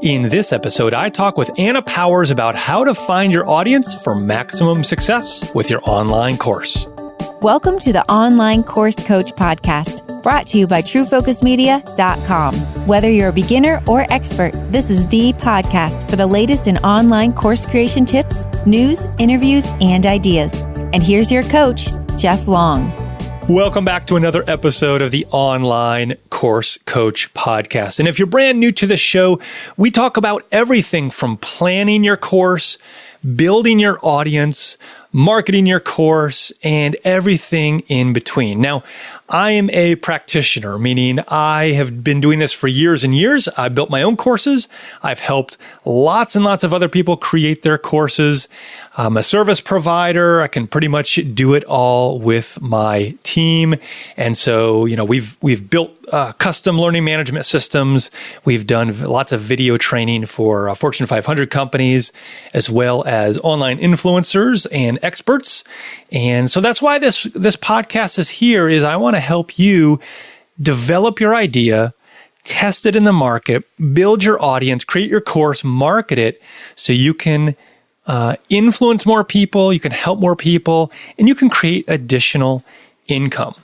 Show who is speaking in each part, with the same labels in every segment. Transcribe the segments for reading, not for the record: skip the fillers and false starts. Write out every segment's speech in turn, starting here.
Speaker 1: In this episode, I talk with Anna Powers about how to find your audience for maximum success with your online course.
Speaker 2: Welcome to the Online Course Coach Podcast, brought to you by TrueFocusMedia.com. Whether you're a beginner or expert, this is the podcast for the latest in online course creation tips, news, interviews, and ideas. And here's your coach, Jeff Long.
Speaker 1: Welcome back to another episode of the Online Course Coach Podcast. And if you're brand new to the show, we talk about everything from planning your course, building your audience, marketing your course, and everything in between. Now, I am a practitioner, meaning I have been doing this for years and years. I built my own courses. I've helped lots and lots of other people create their courses. I'm a service provider. I can pretty much do it all with my team. And so, we've built custom learning management systems. We've done lots of video training for Fortune 500 companies, as well as online influencers and experts. And so that's why this podcast is here, is I want to help you develop your idea, test it in the market, build your audience, create your course, market it so you can influence more people, you can help more people, and you can create additional income.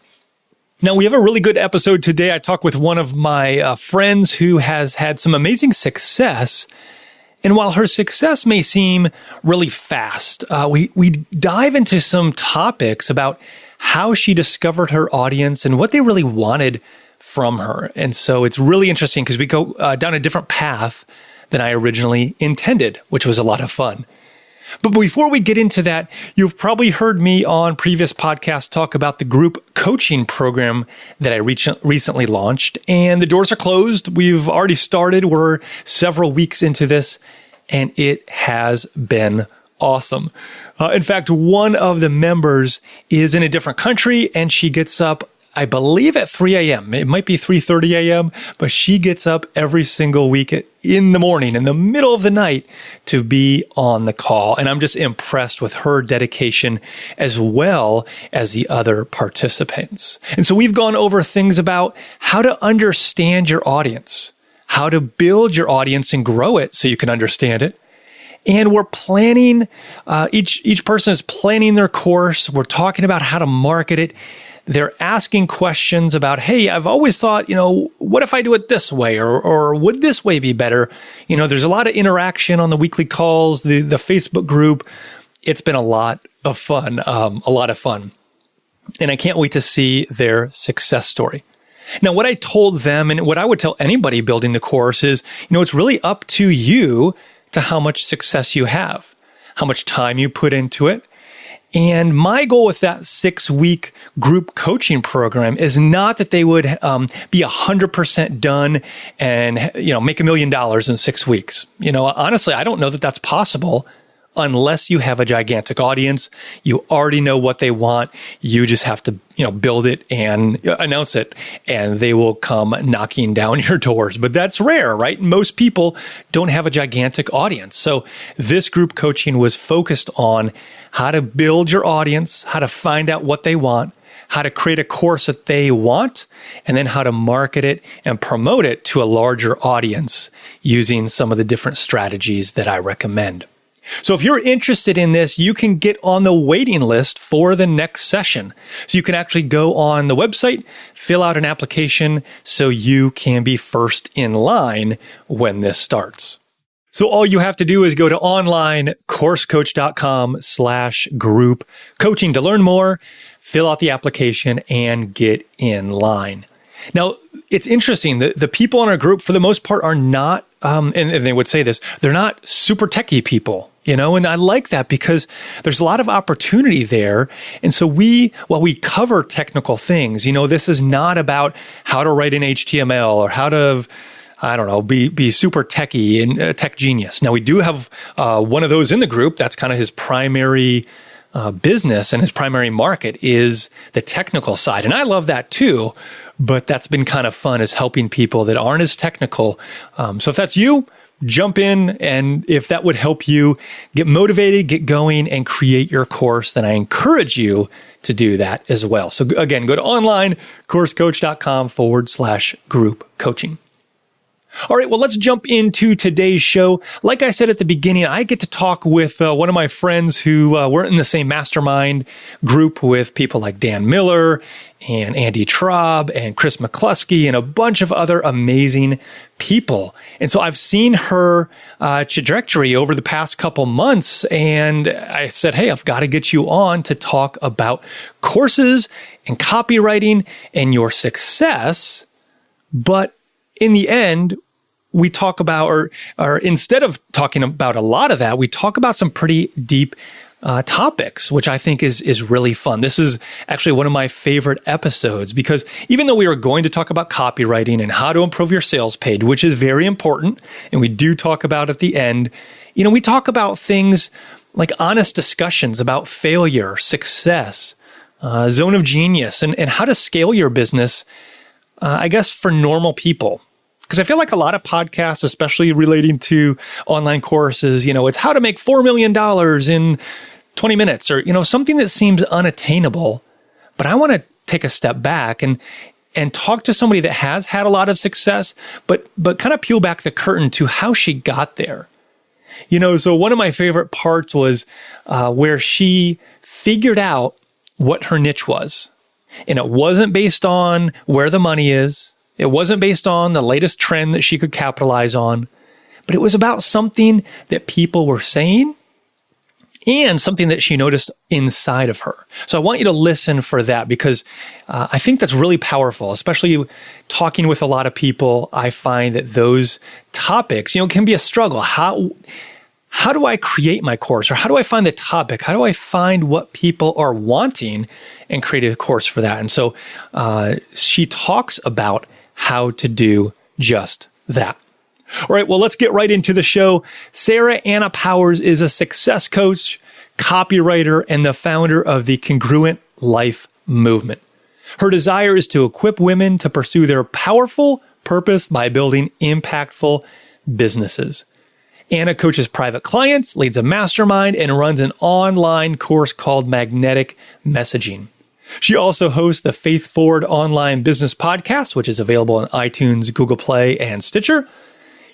Speaker 1: Now, we have a really good episode today. I talked with one of my friends who has had some amazing success. And while her success may seem really fast, we dive into some topics about how she discovered her audience and what they really wanted from her. And so it's really interesting because we go down a different path than I originally intended, which was a lot of fun. But before we get into that, you've probably heard me on previous podcasts talk about the group coaching program that I recently launched, and the doors are closed. We've already started. We're several weeks into this, and it has been awesome. In fact, one of the members is in a different country, and she gets up, I believe, at 3 a.m. It might be 3:30 a.m., but she gets up every single week in the morning, in the middle of the night, to be on the call. And I'm just impressed with her dedication as well as the other participants. And so we've gone over things about how to understand your audience, how to build your audience and grow it so you can understand it. And we're planning, each person is planning their course. We're talking about how to market it. They're asking questions about, hey, I've always thought, what if I do it this way? Or would this way be better? There's a lot of interaction on the weekly calls, the Facebook group. It's been a lot of fun. And I can't wait to see their success story. Now, what I told them and what I would tell anybody building the course is, it's really up to you to how much success you have, how much time you put into it. And my goal with that 6-week group coaching program is not that they would be 100% done and make $1 million in 6 weeks. Honestly, I don't know that that's possible unless you have a gigantic audience. You already know what they want. You just have to build it and announce it, and they will come knocking down your doors. But that's rare, right? Most people don't have a gigantic audience. So this group coaching was focused on how to build your audience, how to find out what they want, how to create a course that they want, and then how to market it and promote it to a larger audience using some of the different strategies that I recommend. So if you're interested in this, you can get on the waiting list for the next session. So you can actually go on the website, fill out an application so you can be first in line when this starts. So all you have to do is go to onlinecoursecoach.com/group coaching to learn more, fill out the application, and get in line. Now, it's interesting that the people in our group, for the most part, are not, and they would say this, they're not super techie people. And I like that because there's a lot of opportunity there. And so while we cover technical things, this is not about how to write an HTML or how to, be super techie and a tech genius. Now, we do have one of those in the group. That's kind of his primary business, and his primary market is the technical side. And I love that too, but that's been kind of fun, is helping people that aren't as technical. So if that's you, jump in, and if that would help you get motivated, get going, and create your course, then I encourage you to do that as well. So again, go to onlinecoursecoach.com/group coaching. All right, well, let's jump into today's show. Like I said at the beginning, I get to talk with one of my friends who we're in the same mastermind group with people like Dan Miller and Andy Traub and Chris McCluskey and a bunch of other amazing people. And so I've seen her trajectory over the past couple months, and I said, hey, I've got to get you on to talk about courses and copywriting and your success. But in the end, we talk about, or instead of talking about a lot of that, we talk about some pretty deep topics, which I think is really fun. This is actually one of my favorite episodes because even though we are going to talk about copywriting and how to improve your sales page, which is very important, and we do talk about at the end, we talk about things like honest discussions about failure, success, zone of genius, and how to scale your business, I guess, for normal people. Because I feel like a lot of podcasts, especially relating to online courses, it's how to make $4 million in 20 minutes or, something that seems unattainable. But I want to take a step back and talk to somebody that has had a lot of success, but kind of peel back the curtain to how she got there. So one of my favorite parts was where she figured out what her niche was. And it wasn't based on where the money is. It wasn't based on the latest trend that she could capitalize on, but it was about something that people were saying and something that she noticed inside of her. So I want you to listen for that because I think that's really powerful, especially talking with a lot of people. I find that those topics, can be a struggle. How do I create my course, or how do I find the topic? How do I find what people are wanting and create a course for that? And so she talks about how to do just that. All right, well, let's get right into the show. Sarah Anna Powers is a success coach, copywriter, and the founder of the Congruent Life Movement. Her desire is to equip women to pursue their powerful purpose by building impactful businesses. Anna coaches private clients, leads a mastermind, and runs an online course called Magnetic Messaging. She also hosts the Faith Forward Online Business Podcast, which is available on iTunes, Google Play, and Stitcher.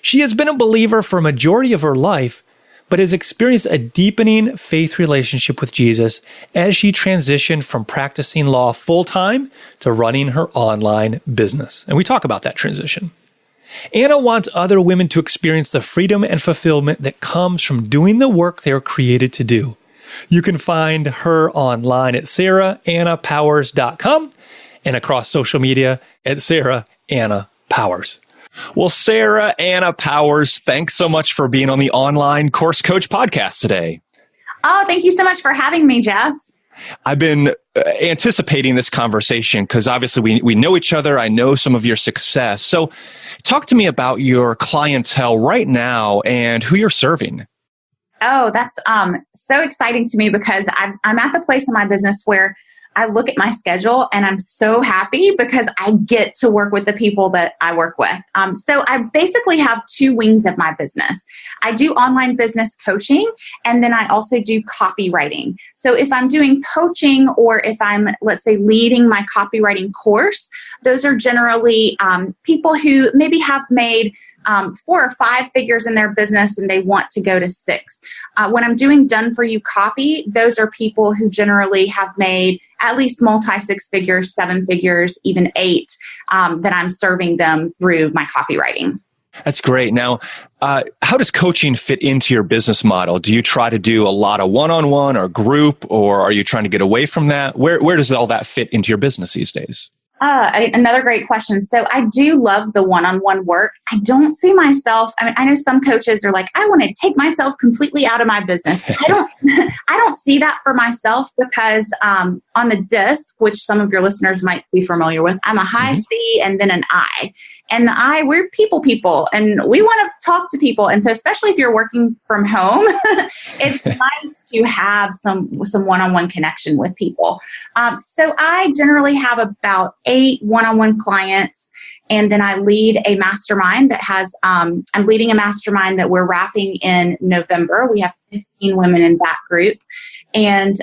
Speaker 1: She has been a believer for a majority of her life, but has experienced a deepening faith relationship with Jesus as she transitioned from practicing law full-time to running her online business. And we talk about that transition. Anna wants other women to experience the freedom and fulfillment that comes from doing the work they are created to do. You can find her online at sarahanapowers.com and across social media at Sarah Anna Powers. Well, Sarah Anna Powers, thanks so much for being on the Online Course Coach podcast today.
Speaker 3: Oh, thank you so much for having me, Jeff.
Speaker 1: I've been anticipating this conversation because obviously we know each other. I know some of your success. So talk to me about your clientele right now and who you're serving.
Speaker 3: Oh, that's so exciting to me because I'm at the place in my business where I look at my schedule and I'm so happy because I get to work with the people that I work with. So I basically have two wings of my business. I do online business coaching, and then I also do copywriting. So if I'm doing coaching or if I'm, let's say, leading my copywriting course, those are generally people who maybe have made 4 or 5 figures in their business and they want to go to 6. When I'm doing done for you copy, those are people who generally have made at least multi-6 figures, 7 figures, even 8, that I'm serving them through my copywriting.
Speaker 1: That's great. Now, how does coaching fit into your business model? Do you try to do a lot of one-on-one or group, or are you trying to get away from that? Where does all that fit into your business these days?
Speaker 3: Another great question. So I do love the one-on-one work. I don't see myself, I know some coaches are like, I want to take myself completely out of my business. I don't see that for myself because on the disc, which some of your listeners might be familiar with, I'm a high C and then an I. And the I, we're people, and we want to talk to people. And so especially if you're working from home, it's nice to have some one-on-one connection with people. So I generally have about 8 one-on-one clients, and then I lead a mastermind that has, I'm leading a mastermind that we're wrapping in November. We have 15 women in that group. And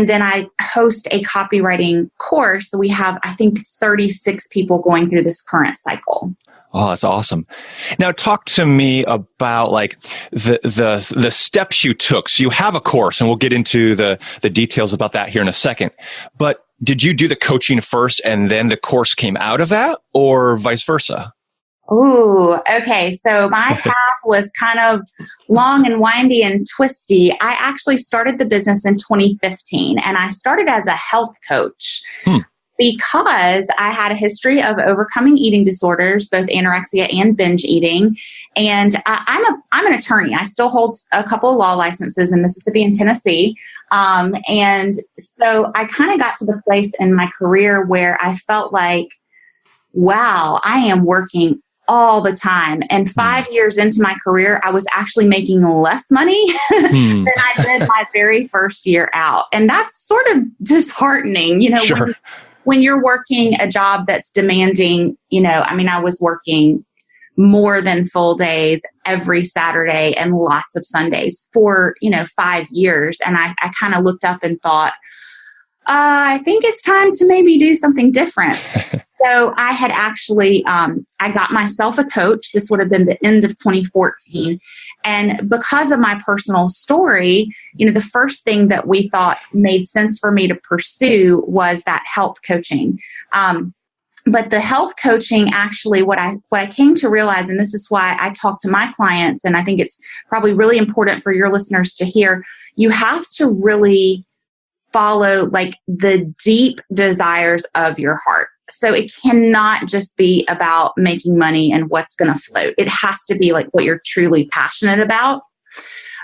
Speaker 3: then I host a copywriting course. So we have, I think, 36 people going through this current cycle.
Speaker 1: Oh, that's awesome. Now talk to me about like the steps you took. So you have a course, and we'll get into the details about that here in a second. But did you do the coaching first and then the course came out of that, or vice versa?
Speaker 3: Ooh, okay. So my path was kind of long and windy and twisty. I actually started the business in 2015, and I started as a health coach. Because I had a history of overcoming eating disorders, both anorexia and binge eating. And I'm an attorney. I still hold a couple of law licenses in Mississippi and Tennessee. And so I kind of got to the place in my career where I felt like, wow, I am working all the time. And 5 years into my career, I was actually making less money than I did my very first year out. And that's sort of disheartening,
Speaker 1: Sure.
Speaker 3: When you're working a job that's demanding, I was working more than full days every Saturday and lots of Sundays for, 5 years. And I kind of looked up and thought, I think it's time to maybe do something different. So I had actually, I got myself a coach. This would have been the end of 2014. And because of my personal story, the first thing that we thought made sense for me to pursue was that health coaching. But the health coaching, actually, what I came to realize, and this is why I talk to my clients, and I think it's probably really important for your listeners to hear, you have to really follow like the deep desires of your heart. So it cannot just be about making money and what's going to float. It has to be like what you're truly passionate about.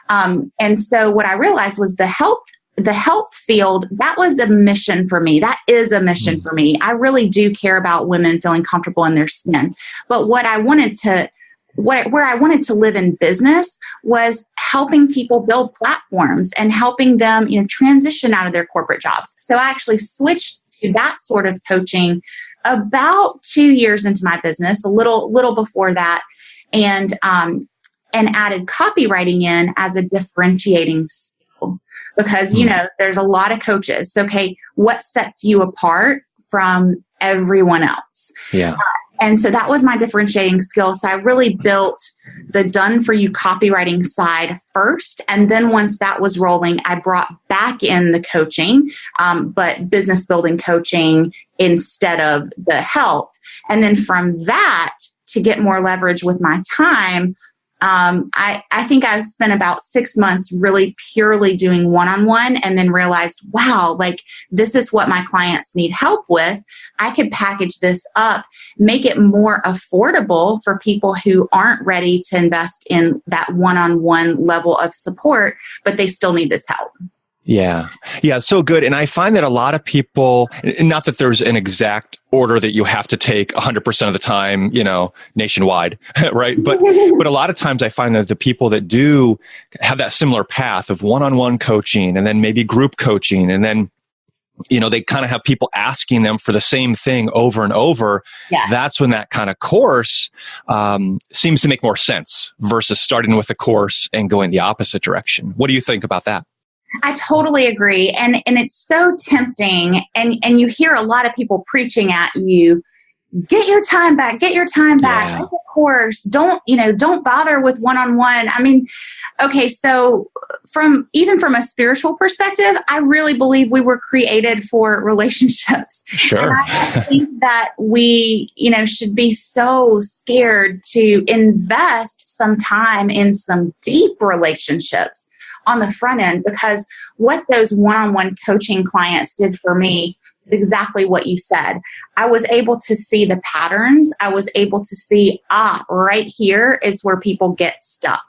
Speaker 3: And so what I realized was the health field, that was a mission for me. That is a mission for me. I really do care about women feeling comfortable in their skin. But where I wanted to live in business was helping people build platforms and helping them, transition out of their corporate jobs. So I actually switched to that sort of coaching about 2 years into my business, a little before that, and added copywriting in as a differentiating skill. Because, there's a lot of coaches. So, okay, what sets you apart from everyone else?
Speaker 1: Yeah.
Speaker 3: And so that was my differentiating skill. So I really built the done-for-you copywriting side first. And then once that was rolling, I brought back in the coaching, but business building coaching instead of the health. And then from that, to get more leverage with my time, I think I've spent about 6 months really purely doing one-on-one, and then realized, wow, like this is what my clients need help with. I could package this up, make it more affordable for people who aren't ready to invest in that one-on-one level of support, but they still need this help.
Speaker 1: Yeah. So good. And I find that a lot of people, not that there's an exact order that you have to take 100% of the time, nationwide, right? But a lot of times I find that the people that do have that similar path of one-on-one coaching and then maybe group coaching, and then, they kind of have people asking them for the same thing over and over. Yeah. That's when that kind of course seems to make more sense versus starting with a course and going the opposite direction. What do you think about that?
Speaker 3: I totally agree. And it's so tempting. And you hear a lot of people preaching at you, get your time back, make a course. Don't bother with one-on-one. I mean, okay, so from a spiritual perspective, I really believe we were created for relationships.
Speaker 1: Sure.
Speaker 3: And I think that we, should be so scared to invest some time in some deep relationships on the front end, because what those one-on-one coaching clients did for me is exactly what you said. I was able to see the patterns. I was able to see, right here is where people get stuck.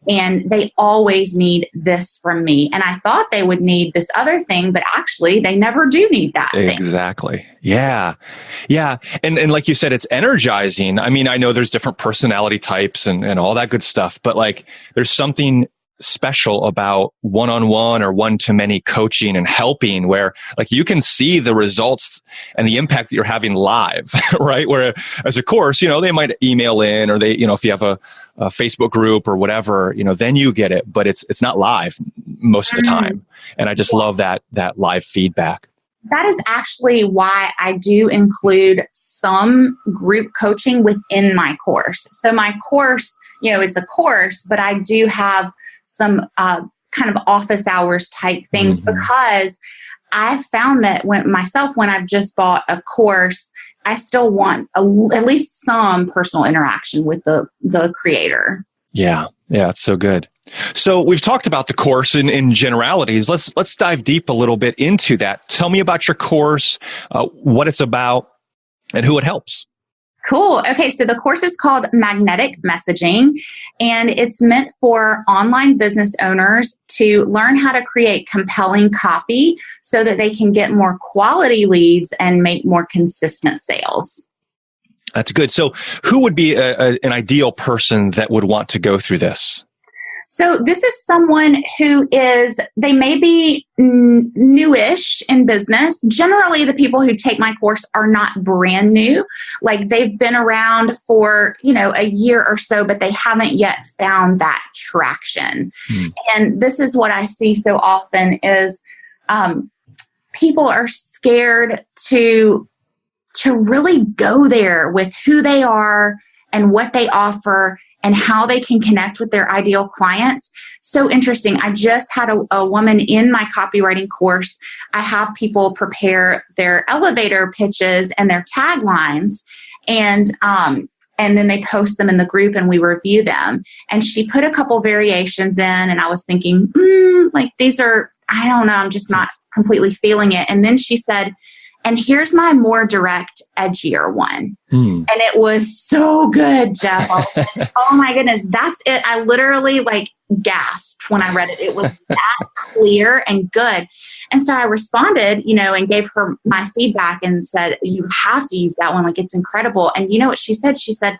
Speaker 3: And they always need this from me. And I thought they would need this other thing, but actually they never do need that thing.
Speaker 1: Exactly. Yeah. And like you said, it's energizing. I mean, I know there's different personality types and all that good stuff, but like there's something special about one-on-one or one-to-many coaching and helping, where like you can see the results and the impact that you're having live, right? Where as a course, they might email in, or they, if you have a Facebook group or whatever, then you get it, but it's not live most of the time. And I just love that live feedback.
Speaker 3: That is actually why I do include some group coaching within my course. So my course, it's a course, but I do have some kind of office hours type things because I found that when I've just bought a course, I still want at least some personal interaction with the creator.
Speaker 1: Yeah, it's so good. So we've talked about the course in generalities. Let's dive deep a little bit into that. Tell me about your course, what it's about, and who it helps.
Speaker 3: Cool. Okay, so the course is called Magnetic Messaging, and it's meant for online business owners to learn how to create compelling copy so that they can get more quality leads and make more consistent sales.
Speaker 1: That's good. So who would be an ideal person that would want to go through this?
Speaker 3: So this is someone they may be newish in business. Generally, the people who take my course are not brand new. Like they've been around for, a year or so, but they haven't yet found that traction. And this is what I see so often is people are scared to really go there with who they are and what they offer and how they can connect with their ideal clients. So interesting. I just had a woman in my copywriting course. I have people prepare their elevator pitches and their taglines, and then they post them in the group and we review them. And she put a couple variations in, and I was thinking, these are, I don't know, I'm just not completely feeling it. And then she said, and here's my more direct, edgier one. And it was so good, Jeff. I was like, oh my goodness, that's it. I literally gasped when I read it. It was that clear and good. And so I responded, and gave her my feedback and said, you have to use that one. It's incredible. And you know what she said? She said,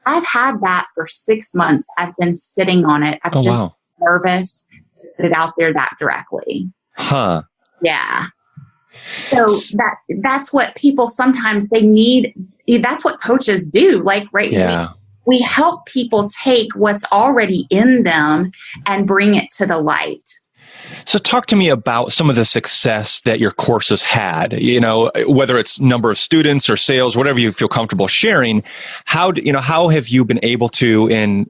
Speaker 3: I've had that for 6 months. I've been sitting on it. I'm just nervous to put it out there that directly.
Speaker 1: Huh.
Speaker 3: Yeah. So that's what people sometimes they need. That's what coaches do. Right.
Speaker 1: Yeah.
Speaker 3: We help people take what's already in them and bring it to the light.
Speaker 1: So talk to me about some of the success that your course has had, whether it's number of students or sales, whatever you feel comfortable sharing. How have you been able to,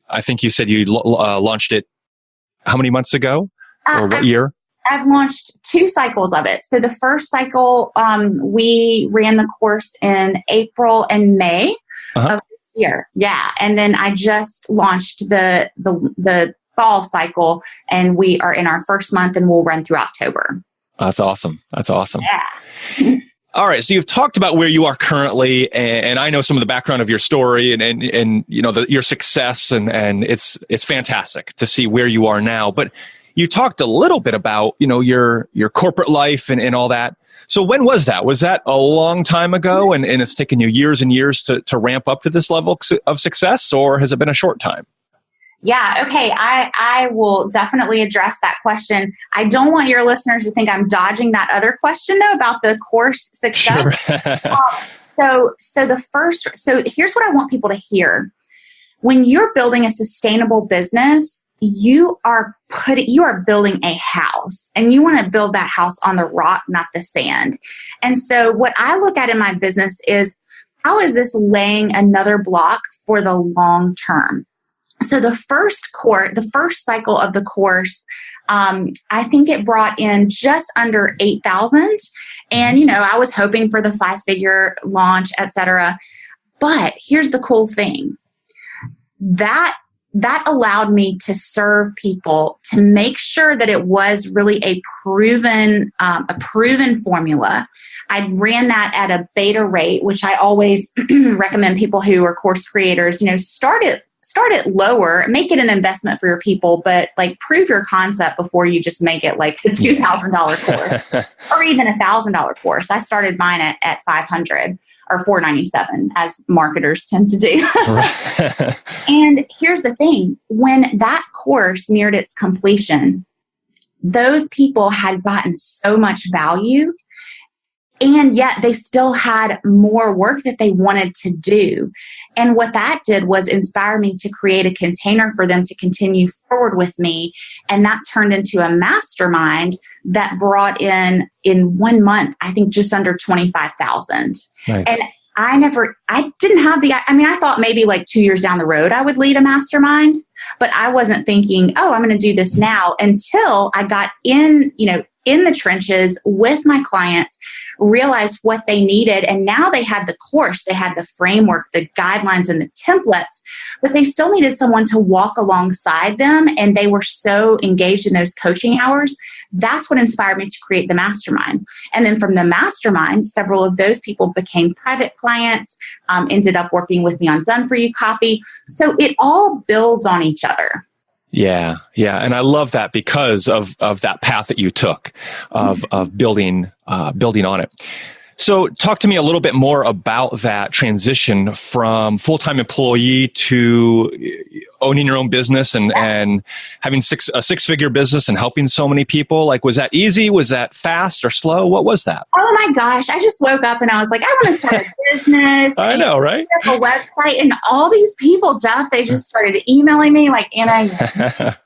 Speaker 1: I think you said you launched it how many months ago or what year?
Speaker 3: I've launched 2 cycles of it. So the first cycle, we ran the course in April and May of this year. Yeah. And then I just launched the fall cycle, and we are in our first month, and we'll run through October.
Speaker 1: That's awesome.
Speaker 3: Yeah.
Speaker 1: All right. So you've talked about where you are currently, and I know some of the background of your story and your success, and it's fantastic to see where you are now. But you talked a little bit about, your corporate life and all that. So when was that? Was that a long time ago, and it's taken you years and years to ramp up to this level of success, or has it been a short time?
Speaker 3: Yeah. Okay. I will definitely address that question. I don't want your listeners to think I'm dodging that other question though about the course success.
Speaker 1: Sure.
Speaker 3: So here's what I want people to hear. When you're building a sustainable business, you are building a house, and you want to build that house on the rock, not the sand. And so what I look at in my business is, how is this laying another block for the long term? So the first cycle of the course, I think it brought in just under 8,000. And, I was hoping for the 5-figure launch, et cetera. But here's the cool thing. That allowed me to serve people, to make sure that it was really a proven formula. I ran that at a beta rate, which I always recommend people who are course creators, start it lower, make it an investment for your people, but prove your concept before you just make it like a $2,000 course or even $1,000 course. I started mine at $500 or $497, as marketers tend to do. And here's the thing. When that course neared its completion, those people had gotten so much value. And yet they still had more work that they wanted to do. And what that did was inspire me to create a container for them to continue forward with me. And that turned into a mastermind that brought in 1 month, I think just under 25,000.
Speaker 1: Nice.
Speaker 3: And I didn't have I thought maybe like 2 years down the road I would lead a mastermind, but I wasn't thinking, oh, I'm going to do this now, until I got in the trenches with my clients, realized what they needed. And now they had the course, they had the framework, the guidelines, and the templates, but they still needed someone to walk alongside them. And they were so engaged in those coaching hours. That's what inspired me to create the mastermind. And then from the mastermind, several of those people became private clients, ended up working with me on done for you copy. So it all builds on each other.
Speaker 1: Yeah. And I love that because of that path that you took of building on it. So talk to me a little bit more about that transition from full-time employee to owning your own business and having a six-figure business and helping so many people. Like, was that easy? Was that fast or slow? What was that?
Speaker 3: Oh my gosh. I just woke up and I was like, I want to start a business.
Speaker 1: I know, right?
Speaker 3: A website, and all these people, Jeff, they just started emailing me like, Anna.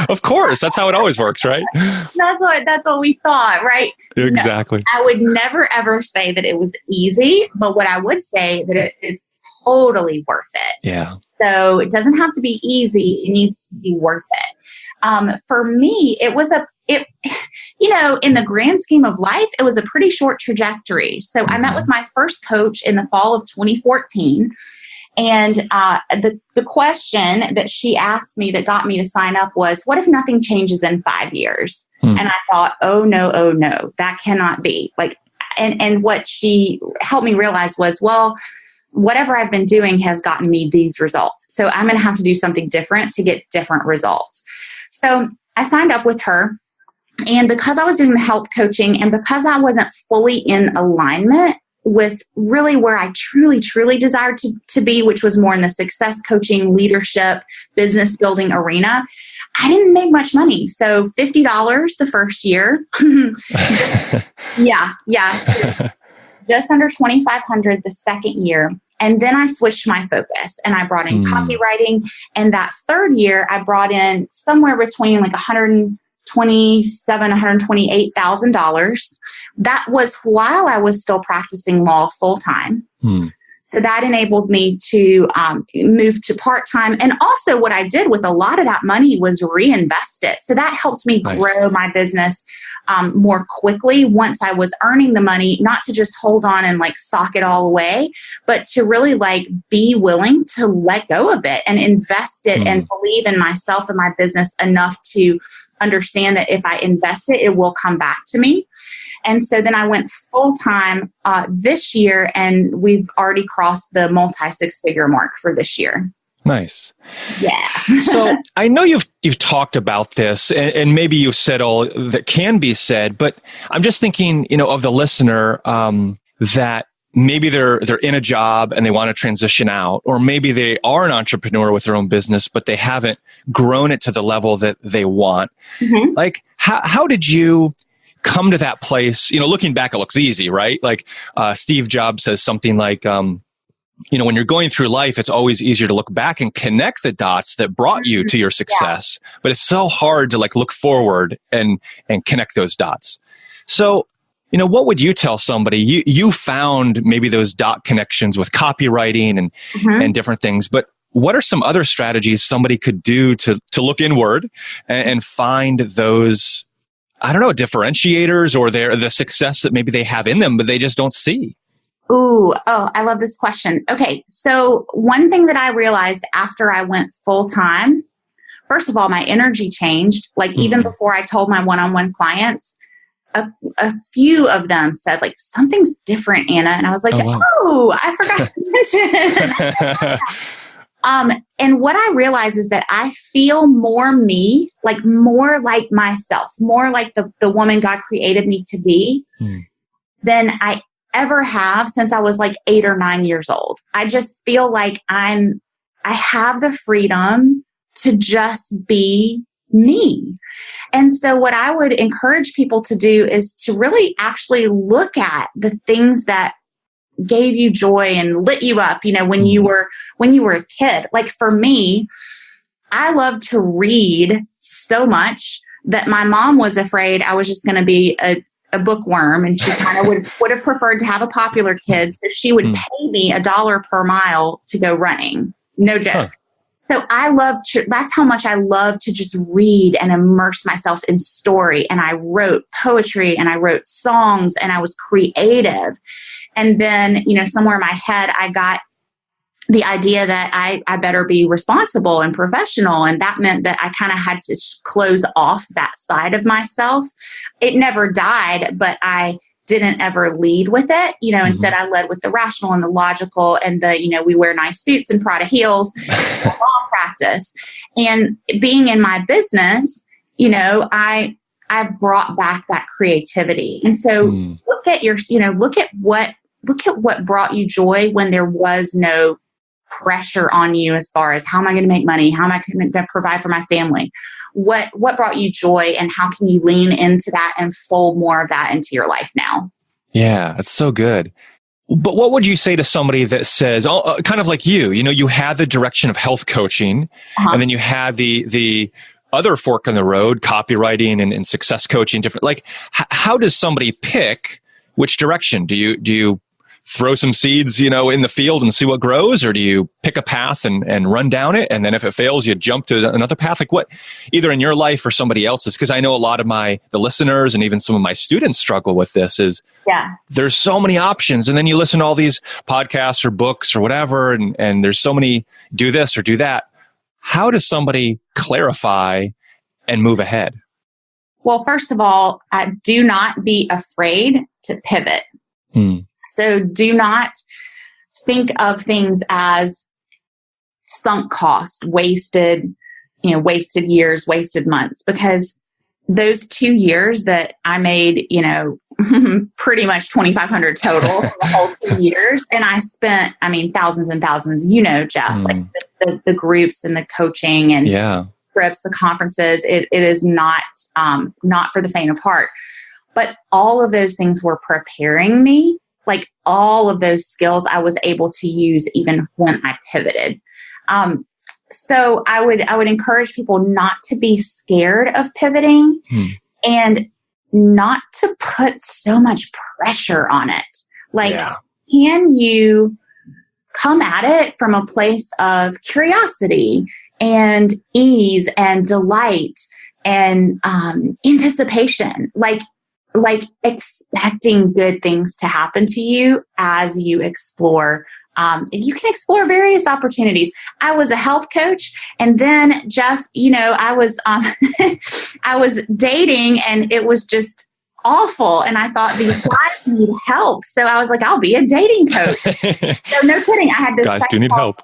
Speaker 1: Of course. That's how it always works, right?
Speaker 3: That's what we thought, right?
Speaker 1: Exactly.
Speaker 3: No, I would never, ever say that it was easy, but what I would say that it's totally worth it.
Speaker 1: Yeah.
Speaker 3: So it doesn't have to be easy. It needs to be worth it. For me, it was in the grand scheme of life, it was a pretty short trajectory. So I met with my first coach in the fall of 2014. And the question that she asked me that got me to sign up was, what if nothing changes in 5 years? And I thought, oh no, that cannot be. And what she helped me realize was, well, whatever I've been doing has gotten me these results. So I'm going to have to do something different to get different results. So I signed up with her. And because I was doing the health coaching and because I wasn't fully in alignment with really where I truly, truly desired to be, which was more in the success coaching, leadership, business building arena, I didn't make much money. So $50 the first year. Yeah. So just under $2,500 the second year. And then I switched my focus and I brought in copywriting. And that third year, I brought in somewhere between like $128,000. That was while I was still practicing law full time. So that enabled me to move to part-time. And also what I did with a lot of that money was reinvest it. So that helped me grow my business more quickly once I was earning the money, not to just hold on and sock it all away, but to really be willing to let go of it and invest it and believe in myself and my business enough to understand that if I invest it, it will come back to me. And so then I went full-time this year, and we've already crossed the multi-six-figure mark for this year.
Speaker 1: Nice.
Speaker 3: Yeah.
Speaker 1: So I know you've talked about this, and maybe you've said all that can be said, but I'm just thinking, of the listener that maybe they're in a job and they want to transition out, or maybe they are an entrepreneur with their own business, but they haven't grown it to the level that they want. How did you come to that place? Looking back, it looks easy, right? Steve Jobs says something like, when you're going through life, it's always easier to look back and connect the dots that brought you to your success. Yeah. But it's so hard to look forward and connect those dots. So, what would you tell somebody? You found maybe those dot connections with copywriting and different things, but what are some other strategies somebody could do to look inward and find those, differentiators or the success that maybe they have in them, but they just don't see?
Speaker 3: I love this question. Okay. So one thing that I realized after I went full time, first of all, my energy changed. Even before I told my one-on-one clients, a few of them said something's different, Anna. And I was like, I forgot to mention. And what I realized is that I feel more me, more like myself, more like the woman God created me to be than I ever have since I was 8 or 9 years old. I just feel like I have the freedom to just be me. And so what I would encourage people to do is to really actually look at the things that gave you joy and lit you up, when you were a kid. Like for me, I loved to read so much that my mom was afraid I was just going to be a bookworm, and she kind of would have preferred to have a popular kid. So she would pay me $1 per mile to go running. No joke. Huh. So that's how much I love to just read and immerse myself in story. And I wrote poetry and I wrote songs and I was creative. And then, somewhere in my head, I got the idea that I better be responsible and professional. And that meant that I kind of had to close off that side of myself. It never died, but I didn't ever lead with it. Instead I led with the rational and the logical and the, we wear nice suits and Prada heels, law practice. And being in my business, I brought back that creativity. And so look at what brought you joy when there was no pressure on you as far as how am I going to make money? How am I going to provide for my family? What brought you joy, and how can you lean into that and fold more of that into your life now?
Speaker 1: Yeah, that's so good. But what would you say to somebody that says, kind of like you had the direction of health coaching, and then you had the other fork in the road, copywriting and success coaching, different, like, how does somebody pick which direction? Do you throw some seeds, in the field and see what grows? Or do you pick a path and run down it? And then if it fails, you jump to another path? Like what, either in your life or somebody else's? Because I know a lot of the listeners and even some of my students struggle with this there's so many options. And then you listen to all these podcasts or books or whatever, and there's so many do this or do that. How does somebody clarify and move ahead?
Speaker 3: Well, first of all, do not be afraid to pivot. So do not think of things as sunk cost, wasted years, wasted months, because those 2 years that I made, pretty much $2,500 total for the whole 2 years. And I spent, thousands and thousands, Jeff, like the groups and the coaching and trips, the conferences, it is not for the faint of heart. But all of those things were preparing me. Like all of those skills I was able to use even when I pivoted. So I would encourage people not to be scared of pivoting and not to put so much pressure on it. Like, can you come at it from a place of curiosity and ease and delight and anticipation? Like expecting good things to happen to you as you explore. You can explore various opportunities. I was a health coach, and then Jeff, I was I was dating, and it was just awful. And I thought these guys need help, so I was like, I'll be a dating coach. So no kidding, I had this
Speaker 1: guys do need help.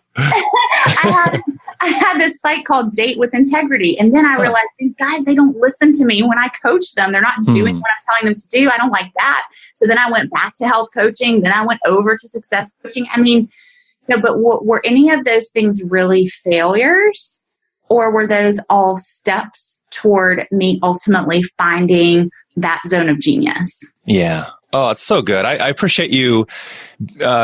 Speaker 3: I had this site called Date with Integrity. And then I realized these guys, they don't listen to me when I coach them. They're not doing what I'm telling them to do. I don't like that. So then I went back to health coaching. Then I went over to success coaching. But were any of those things really failures? Or were those all steps toward me ultimately finding that zone of genius?
Speaker 1: Yeah. Oh, it's so good. I appreciate you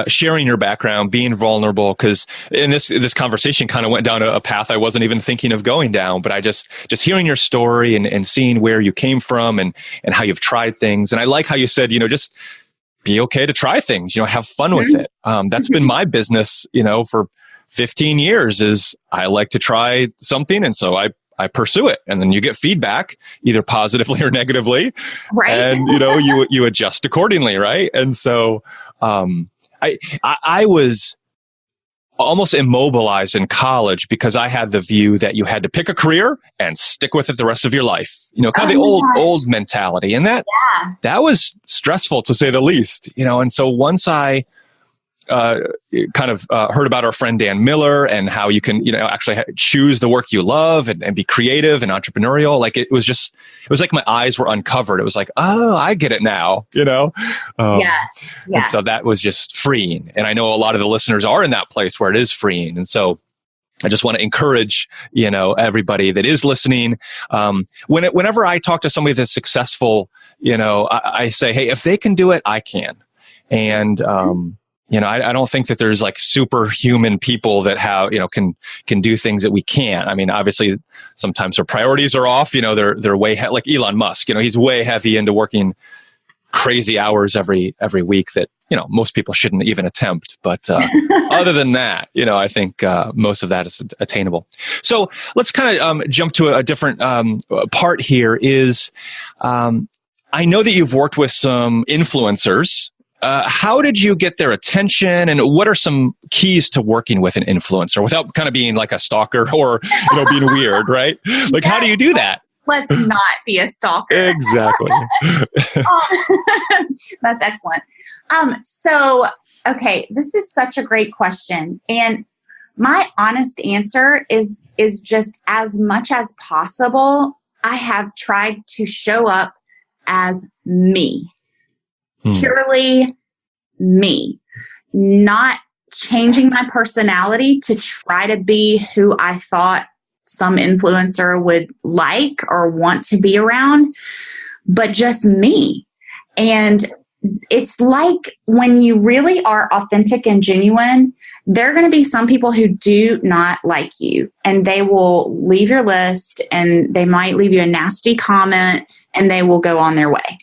Speaker 1: sharing your background, being vulnerable, because in this conversation kind of went down a path I wasn't even thinking of going down. But I just hearing your story and seeing where you came from and how you've tried things. And I like how you said, just be okay to try things, have fun with it. That's been my business, for 15 years is I like to try something. And so I pursue it, and then you get feedback either positively or negatively, right? And you adjust accordingly, right? And so I was almost immobilized in college because I had the view that you had to pick a career and stick with it the rest of your life. Kind of the old mentality, and that was stressful to say the least. And so once I heard about our friend Dan Miller and how you can, actually choose the work you love and be creative and entrepreneurial. Like it was like my eyes were uncovered. It was like, oh, I get it now, Yes. And so that was just freeing. And I know a lot of the listeners are in that place where it is freeing. And so I just want to encourage, everybody that is listening. Whenever I talk to somebody that's successful, I say, hey, if they can do it, I can. And, I don't think that there's like superhuman people that have, can do things that we can't. I mean, obviously sometimes their priorities are off, they're way, like Elon Musk, he's way heavy into working crazy hours every week that, most people shouldn't even attempt. But other than that, I think most of that is attainable. So let's kind of jump to a different part here is I know that you've worked with some influencers. How did you get their attention, and what are some keys to working with an influencer without kind of being like a stalker or being weird, right? Like, how do you do that?
Speaker 3: Let's not be a stalker.
Speaker 1: Exactly.
Speaker 3: That's excellent. So, okay, this is such a great question. And my honest answer is just as much as possible, I have tried to show up as me. Purely me. Not changing my personality to try to be who I thought some influencer would like or want to be around, but just me. And it's like when you really are authentic and genuine, there are going to be some people who do not like you, and they will leave your list, and they might leave you a nasty comment, and they will go on their way.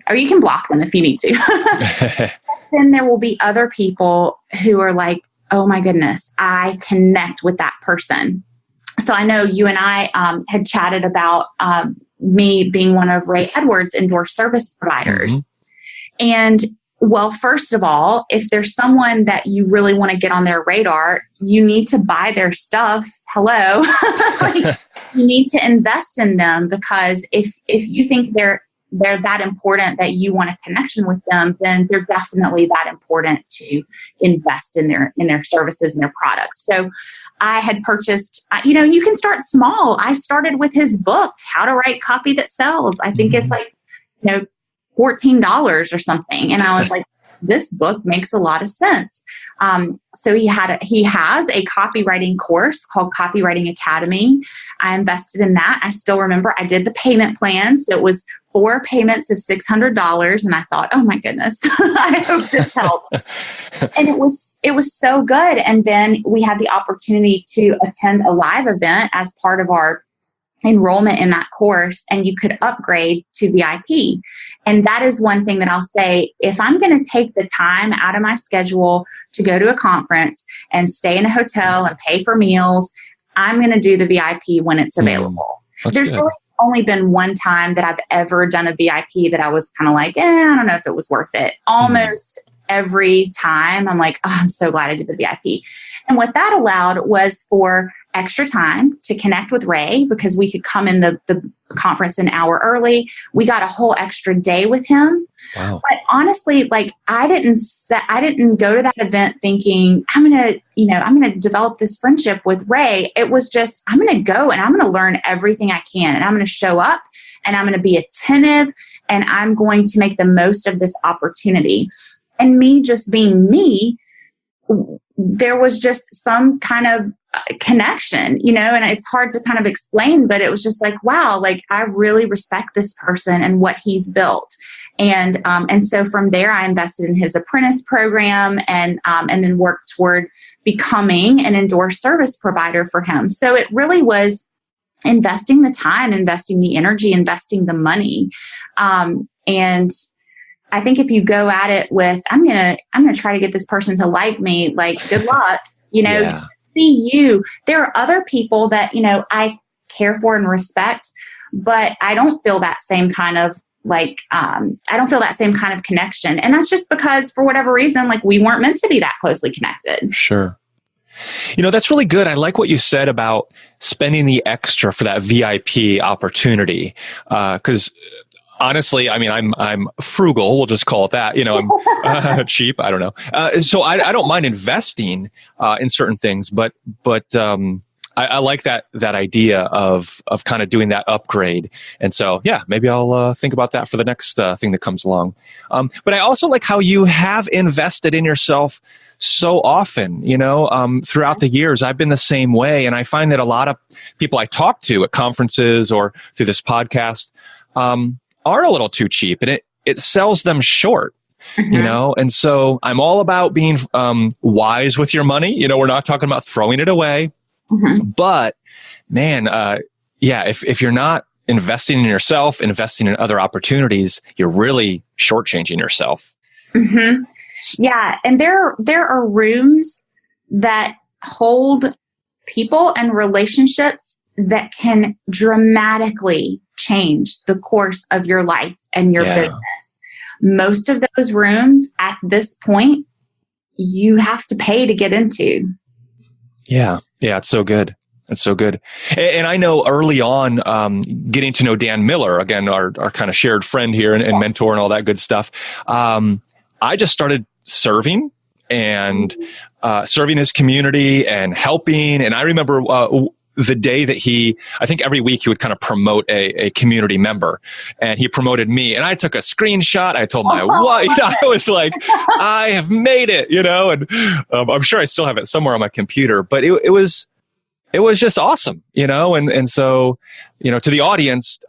Speaker 3: Or you can block them if you need to. Then there will be other people who are like, oh my goodness, I connect with that person. So I know you and I had chatted about me being one of Ray Edwards' endorsed service providers. Mm-hmm. And well, first of all, if there's someone that you really want to get on their radar, you need to buy their stuff. Hello. You need to invest in them, because if you think they're that important that you want a connection with them, then they're definitely that important to invest in their services and their products. So I had purchased, you can start small. I started with his book, How to Write Copy That Sells. I think it's like, $14 or something. And I was like, this book makes a lot of sense. So he has a copywriting course called Copywriting Academy. I invested in that. I still remember I did the payment plan. So it was 4 payments of $600. And I thought, oh my goodness, I hope this helps. And it was so good. And then we had the opportunity to attend a live event as part of our enrollment in that course, and you could upgrade to VIP. And that is one thing that I'll say, if I'm going to take the time out of my schedule to go to a conference and stay in a hotel and pay for meals, I'm going to do the VIP when it's available. There's really only been one time that I've ever done a VIP that I was kind of like, I don't know if it was worth it. Almost every time I'm like, I'm so glad I did the VIP. And what that allowed was for extra time to connect with Ray, because we could come in the conference an hour early. We got a whole extra day with him. Wow. But honestly, like I didn't go to that event thinking I'm going to develop this friendship with Ray. It was just, I'm going to go and I'm going to learn everything I can, and I'm going to show up and I'm going to be attentive, and I'm going to make the most of this opportunity. And me just being me, there was just some kind of connection, and it's hard to kind of explain, but it was just like, wow, like I really respect this person and what he's built. And so from there, I invested in his apprentice program and then worked toward becoming an endorsed service provider for him. So it really was investing the time, investing the energy, investing the money. And I think if you go at it with, I'm gonna try to get this person to like me, like good luck, see you. There are other people that, I care for and respect, but I don't feel that same kind of connection. And that's just because for whatever reason, like we weren't meant to be that closely connected.
Speaker 1: Sure. That's really good. I like what you said about spending the extra for that VIP opportunity. 'Cause honestly, I mean, I'm frugal. We'll just call it that. I'm cheap. I don't know. So I don't mind investing in certain things, but I I like that idea of kind of doing that upgrade. And so, yeah, maybe I'll think about that for the next thing that comes along. But I also like how you have invested in yourself so often, throughout the years. I've been the same way. And I find that a lot of people I talk to at conferences or through this podcast are a little too cheap, and it sells them short. And so I'm all about being wise with your money. We're not talking about throwing it away, but man, if you're not investing in yourself, investing in other opportunities, you're really shortchanging yourself.
Speaker 3: Yeah. And there are rooms that hold people and relationships that can dramatically change the course of your life and your business. Most of those rooms at this point, you have to pay to get into. Yeah,
Speaker 1: it's so good. It's so good. And I know early on, getting to know Dan Miller, again, our kind of shared friend here and mentor and all that good stuff, I just started serving and serving his community and helping. And I remember the day that I think every week he would kind of promote a community member, and he promoted me, and I took a screenshot. I told my wife, I was like, I have made it, and I'm sure I still have it somewhere on my computer, but it was just awesome, and so, to the audience,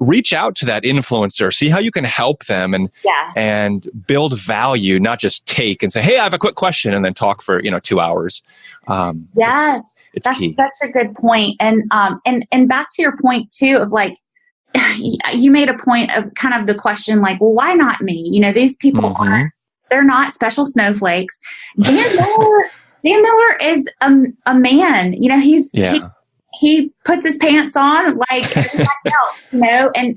Speaker 1: reach out to that influencer, see how you can help them and build value, not just take and say, hey, I have a quick question, and then talk for, 2 hours. It's
Speaker 3: That's
Speaker 1: key.
Speaker 3: such a good point. And back to your point too, of like, you made a point of kind of the question, like, well, why not me? These people they're not special snowflakes. Dan Miller is a man, he puts his pants on like everybody else,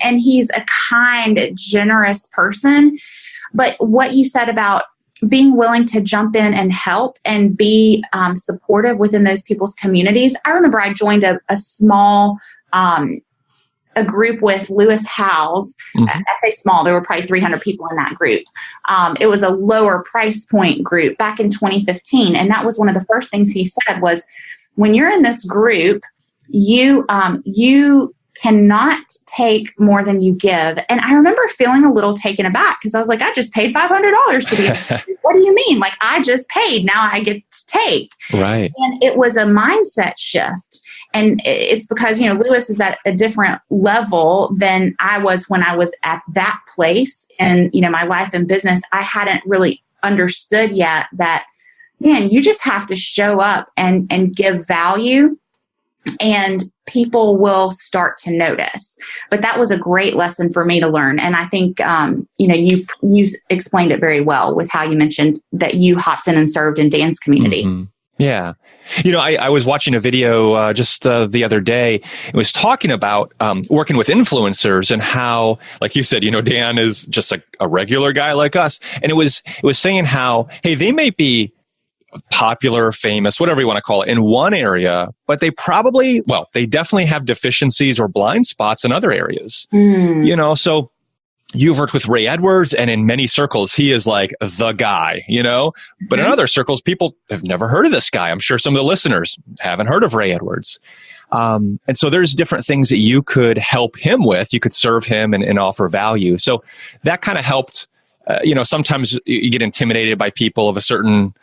Speaker 3: and he's a kind, generous person. But what you said about being willing to jump in and help and be supportive within those people's communities. I remember I joined a small a group with Lewis Howes. I say small, there were probably 300 people in that group. It was a lower price point group back in 2015. And that was one of the first things he said was, when you're in this group, you cannot take more than you give. And I remember feeling a little taken aback because I was like, I just paid $500 to be. What do you mean? Like, I just paid. Now I get to take.
Speaker 1: Right.
Speaker 3: And it was a mindset shift. And it's because, Lewis is at a different level than I was when I was at that place in, my life and business. I hadn't really understood yet that, man, you just have to show up and give value, and people will start to notice. But that was a great lesson for me to learn. And I think, you explained it very well with how you mentioned that you hopped in and served in Dan's community.
Speaker 1: Yeah. I was watching a video just the other day. It was talking about working with influencers and how, like you said, Dan is just like a regular guy like us. And it was saying how, hey, they may be popular, famous, whatever you want to call it, in one area, but they definitely have deficiencies or blind spots in other areas. So you've worked with Ray Edwards, and in many circles, he is like the guy, but in other circles, people have never heard of this guy. I'm sure some of the listeners haven't heard of Ray Edwards. And so there's different things that you could help him with. You could serve him and offer value. So that kind of helped. Sometimes you get intimidated by people of a certain,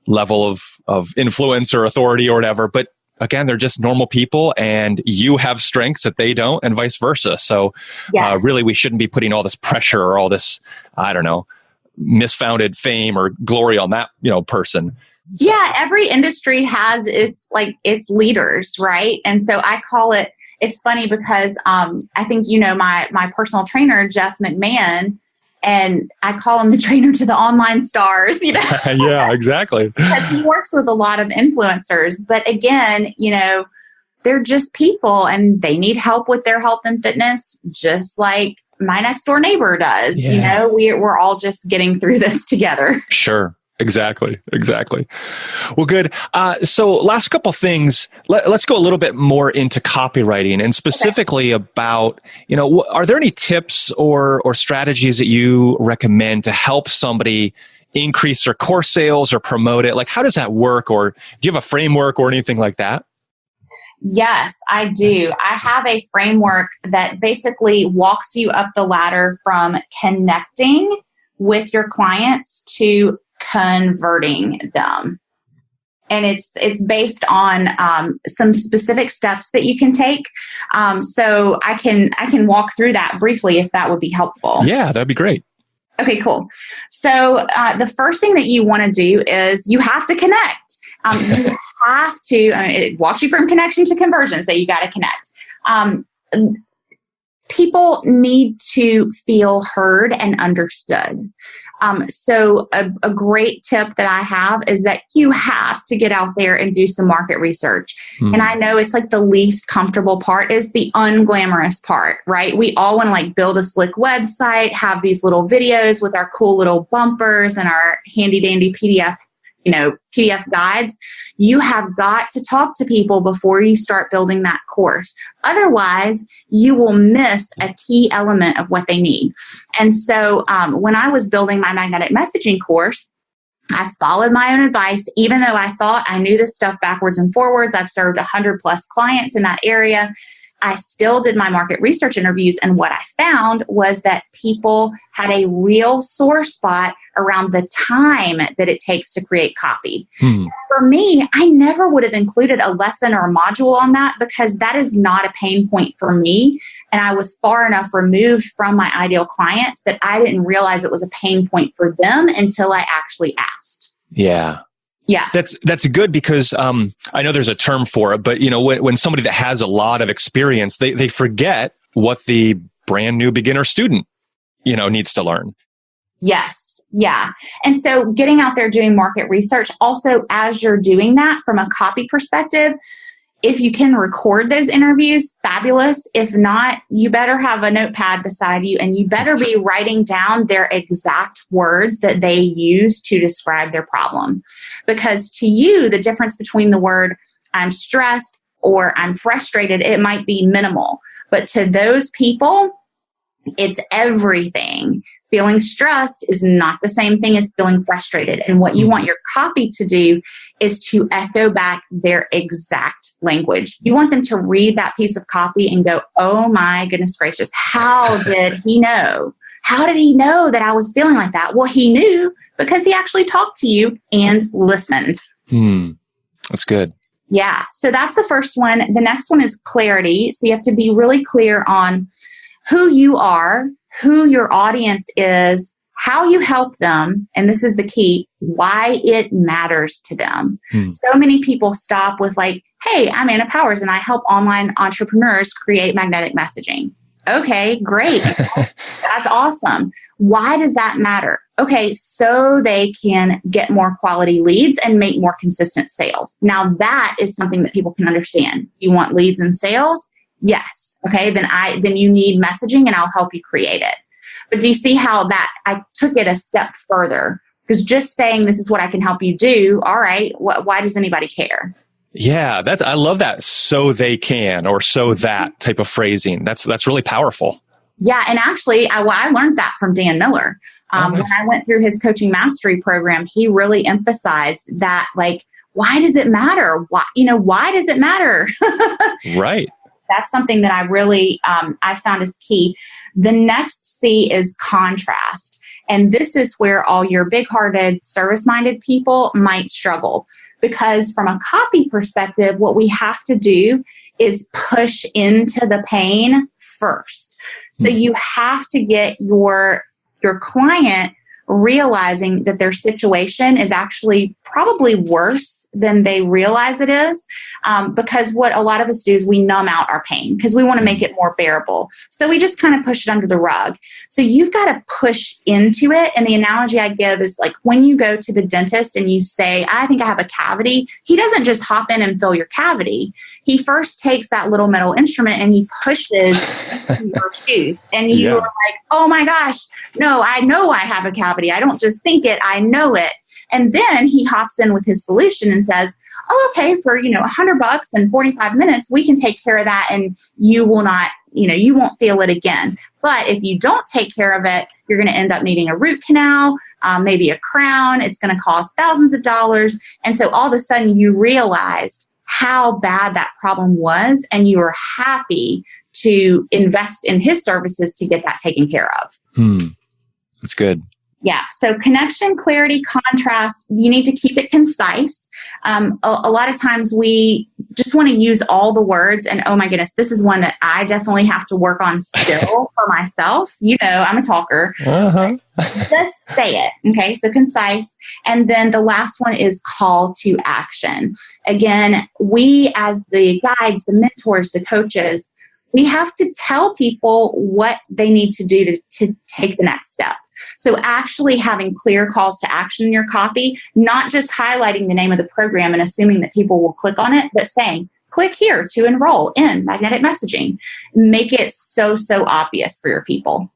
Speaker 1: level of influence or authority or whatever. But again, they're just normal people, and you have strengths that they don't, and vice versa. So really, we shouldn't be putting all this pressure or all this, misfounded fame or glory on that, person. So.
Speaker 3: Yeah, every industry has its leaders, right? And so I call it, it's funny because I think, my personal trainer, Jeff McMahon, and I call him the trainer to the online stars,
Speaker 1: Yeah, exactly.
Speaker 3: Because he works with a lot of influencers. But again, they're just people, and they need help with their health and fitness, just like my next door neighbor does.
Speaker 1: Yeah.
Speaker 3: We're all just getting through this together.
Speaker 1: Sure. Exactly. Well, good. So last couple things, let's go a little bit more into copywriting, and specifically about, are there any tips or strategies that you recommend to help somebody increase their course sales or promote it? Like, how does that work? Or do you have a framework or anything like that?
Speaker 3: Yes, I do. I have a framework that basically walks you up the ladder from connecting with your clients to converting them. And it's based on some specific steps that you can take. So I can walk through that briefly if that would be helpful.
Speaker 1: Yeah, that'd be great.
Speaker 3: Okay, cool. So the first thing that you want to do is you have to connect. You have to, it walks you from connection to conversion, so you got to connect. People need to feel heard and understood. So a great tip that I have is that you have to get out there and do some market research. And I know it's like the least comfortable part is the unglamorous part, right? We all want to like build a slick website, have these little videos with our cool little bumpers and our handy dandy PDF guides. You have got to talk to people before you start building that course. Otherwise, you will miss a key element of what they need. And so when I was building my magnetic messaging course, I followed my own advice, even though I thought I knew this stuff backwards and forwards. I've served 100 plus clients in that area. I still did my market research interviews, and what I found was that people had a real sore spot around the time that it takes to create copy. For me, I never would have included a lesson or a module on that because that is not a pain point for me, and I was far enough removed from my ideal clients that I didn't realize it was a pain point for them until I actually asked.
Speaker 1: Yeah.
Speaker 3: Yeah.
Speaker 1: That's good because I know there's a term for it, but when somebody that has a lot of experience, they forget what the brand new beginner student, needs to learn.
Speaker 3: Yes. Yeah. And so getting out there doing market research, also as you're doing that from a copy perspective, if you can record those interviews, fabulous. If not, you better have a notepad beside you and you better be writing down their exact words that they use to describe their problem. Because to you, the difference between the word I'm stressed or I'm frustrated, it might be minimal. But to those people, it's everything. Feeling stressed is not the same thing as feeling frustrated. And what you want your copy to do is to echo back their exact language. You want them to read that piece of copy and go, oh my goodness gracious, how did he know? How did he know that I was feeling like that? Well, he knew because he actually talked to you and listened.
Speaker 1: That's good.
Speaker 3: Yeah. So that's the first one. The next one is clarity. So you have to be really clear on who you are, who your audience is, how you help them, and this is the key, why it matters to them. So many people stop with like, hey, I'm Anna Powers and I help online entrepreneurs create magnetic messaging. Okay, great. That's awesome. Why does that matter? Okay, so they can get more quality leads and make more consistent sales. Now that is something that people can understand. You want leads and sales? Yes. Okay, then you need messaging and I'll help you create it. But do you see how that I took it a step further? Because just saying this is what I can help you do, all right, why does anybody care?
Speaker 1: Yeah, I love that. So they can, or so that type of phrasing. That's really powerful.
Speaker 3: Yeah, and actually, I learned that from Dan Miller.
Speaker 1: Nice.
Speaker 3: When I went through his coaching mastery program, he really emphasized that, like, why does it matter? Why does it matter?
Speaker 1: Right.
Speaker 3: That's something that I really, I found is key. The next C is contrast. And this is where all your big-hearted, service-minded people might struggle. Because from a copy perspective, what we have to do is push into the pain first. So you have to get your client realizing that their situation is actually probably worse than they realize it is, because what a lot of us do is we numb out our pain because we want to make it more bearable. So we just kind of push it under the rug. So you've got to push into it. And the analogy I give is like when you go to the dentist and you say, I think I have a cavity, he doesn't just hop in and fill your cavity. He first takes that little metal instrument and he pushes your tooth. And you're like, oh my gosh, no, I know I have a cavity. I don't just think it, I know it. And then he hops in with his solution and says, oh, okay, for, $100 and 45 minutes, we can take care of that. And you will not, you won't feel it again. But if you don't take care of it, you're going to end up needing a root canal, maybe a crown. It's going to cost thousands of dollars. And so all of a sudden you realized how bad that problem was, and you were happy to invest in his services to get that taken care of.
Speaker 1: That's good.
Speaker 3: Yeah. So connection, clarity, contrast, you need to keep it concise. A lot of times we just want to use all the words, and oh my goodness, this is one that I definitely have to work on still for myself. You know, I'm a talker. Just say it. Okay. So concise. And then the last one is call to action. Again, we as the guides, the mentors, the coaches, we have to tell people what they need to do to take the next step. So actually having clear calls to action in your copy, not just highlighting the name of the program and assuming that people will click on it, but saying, click here to enroll in magnetic messaging. Make it so obvious for your people.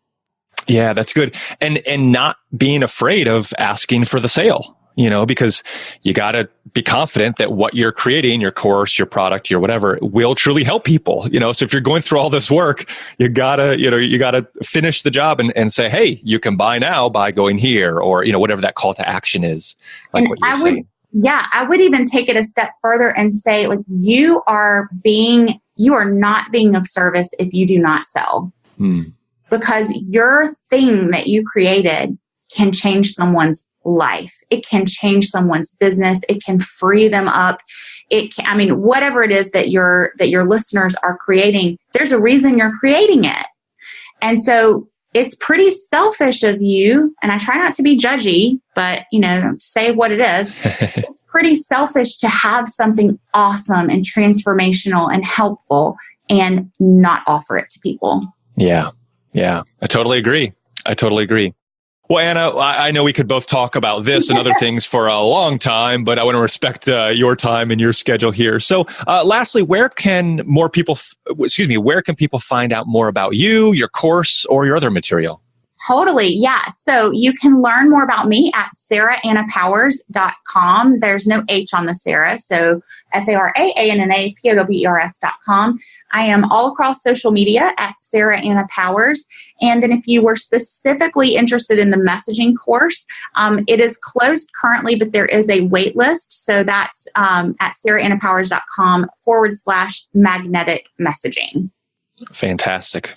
Speaker 1: Yeah, that's good. And not being afraid of asking for the sale, because you got to be confident that what you're creating, your course, your product, your whatever, will truly help people. So if you're going through all this work, you gotta finish the job and say, hey, you can buy now by going here, or, whatever that call to action is, like
Speaker 3: and
Speaker 1: what you're saying.
Speaker 3: Yeah, I would even take it a step further and say, like, you are not being of service if you do not sell. Because your thing that you created can change someone's life. It can change someone's business. It can free them up. Whatever it is that your listeners are creating, there's a reason you're creating it. And so it's pretty selfish of you, and I try not to be judgy, but, say what it is. It's pretty selfish to have something awesome and transformational and helpful and not offer it to people.
Speaker 1: Yeah. I totally agree. Well, Anna, I know we could both talk about this and other things for a long time, but I want to respect your time and your schedule here. So lastly, where can people find out more about you, your course, or your other material?
Speaker 3: Totally. Yeah. So you can learn more about me at saraannapowers.com. There's no H on the Sarah. So SARAANNAPOWERS.com. I am all across social media at Sarah Anna Powers. And then if you were specifically interested in the messaging course, it is closed currently, but there is a wait list. So that's at saraannapowers.com/magnetic messaging.
Speaker 1: Fantastic.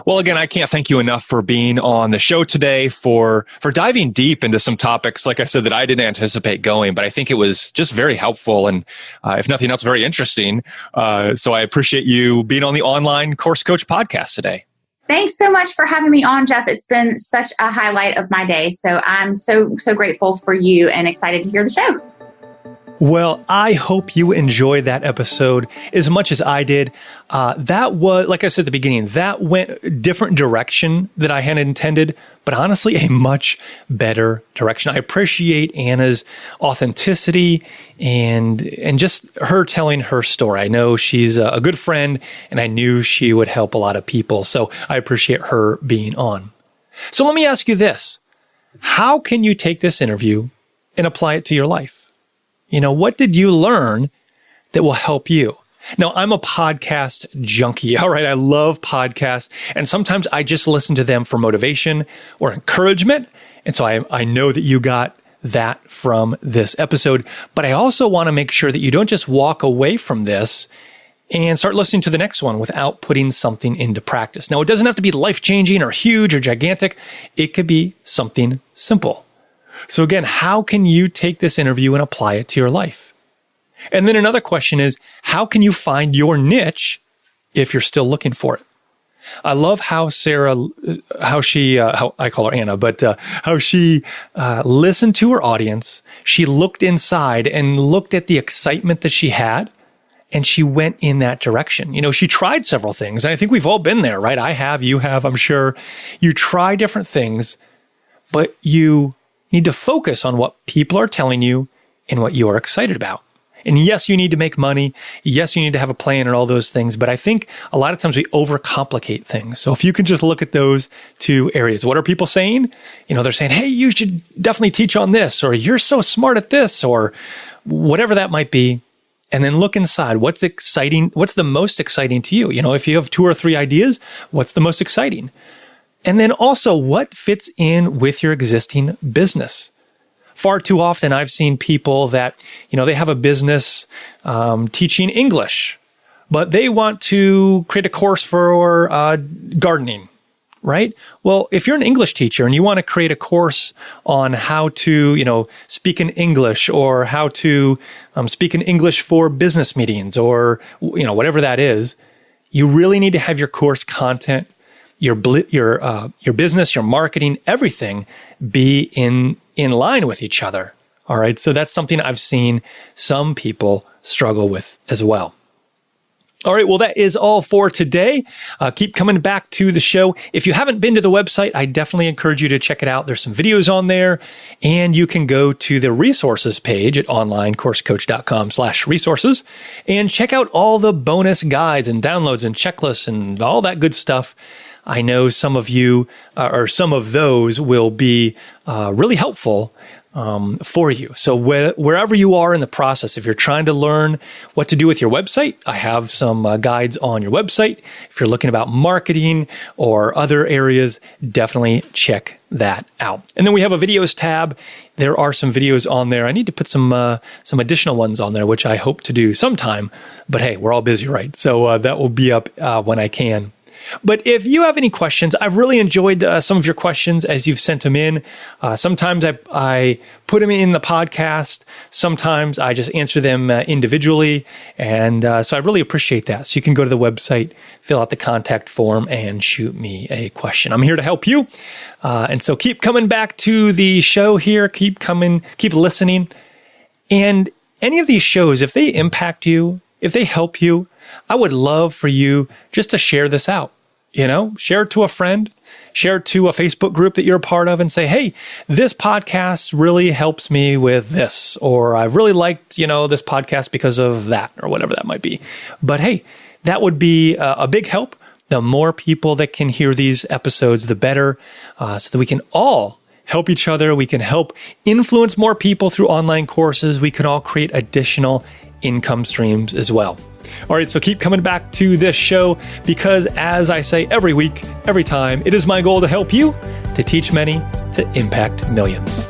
Speaker 1: Well, again, I can't thank you enough for being on the show today, for diving deep into some topics, like I said, that I didn't anticipate going, but I think it was just very helpful and, if nothing else, very interesting. So I appreciate you being on the Online Course Coach podcast today.
Speaker 3: Thanks so much for having me on, Jeff. It's been such a highlight of my day. So I'm so grateful for you and excited to hear the show.
Speaker 1: Well, I hope you enjoyed that episode as much as I did. That was, like I said at the beginning, that went a different direction than I had intended, but honestly, a much better direction. I appreciate Anna's authenticity and just her telling her story. I know she's a good friend, and I knew she would help a lot of people, so I appreciate her being on. So let me ask you this. How can you take this interview and apply it to your life? What did you learn that will help you? Now, I'm a podcast junkie. All right. I love podcasts. And sometimes I just listen to them for motivation or encouragement. And so I know that you got that from this episode. But I also want to make sure that you don't just walk away from this and start listening to the next one without putting something into practice. Now, it doesn't have to be life-changing or huge or gigantic. It could be something simple. So again, how can you take this interview and apply it to your life? And then another question is, how can you find your niche if you're still looking for it? I love how I call her Anna, but how she listened to her audience. She looked inside and looked at the excitement that she had, and she went in that direction. She tried several things. And I think we've all been there, right? I have, you have, I'm sure. You try different things, but you need to focus on what people are telling you and what you are excited about. And yes, you need to make money. Yes, you need to have a plan and all those things. But I think a lot of times we overcomplicate things. So if you can just look at those two areas, what are people saying? They're saying, hey, you should definitely teach on this, or you're so smart at this, or whatever that might be. And then look inside. What's exciting? What's the most exciting to you? If you have 2 or 3 ideas, what's the most exciting? And then also, what fits in with your existing business? Far too often, I've seen people that, they have a business teaching English, but they want to create a course for gardening, right? Well, if you're an English teacher and you want to create a course on how to, speak in English, or how to speak in English for business meetings, or, whatever that is, you really need to have your course content, your business, your marketing, everything be in line with each other. All right. So that's something I've seen some people struggle with as well. All right. Well, that is all for today. Keep coming back to the show. If you haven't been to the website, I definitely encourage you to check it out. There's some videos on there, and you can go to the resources page at onlinecoursecoach.com/resources and check out all the bonus guides and downloads and checklists and all that good stuff. I know some of you or some of those will be really helpful for you. So wherever you are in the process, if you're trying to learn what to do with your website, I have some guides on your website. If you're looking about marketing or other areas, definitely check that out. And then we have a videos tab. There are some videos on there. I need to put some additional ones on there, which I hope to do sometime. But hey, we're all busy, right? So that will be up when I can. But if you have any questions, I've really enjoyed some of your questions as you've sent them in. Sometimes I put them in the podcast. Sometimes I just answer them individually. And so I really appreciate that. So you can go to the website, fill out the contact form, and shoot me a question. I'm here to help you. And so keep coming back to the show here. Keep listening. And any of these shows, if they impact you, if they help you, I would love for you just to share this out. Share it to a friend, share it to a Facebook group that you're a part of, and say, hey, this podcast really helps me with this, or I really liked, this podcast because of that, or whatever that might be. But hey, that would be a big help. The more people that can hear these episodes, the better, so that we can all help each other. We can help influence more people through online courses. We can all create additional income streams as well. All right, so keep coming back to this show, because as I say every week, every time, it is my goal to help you to teach many to impact millions.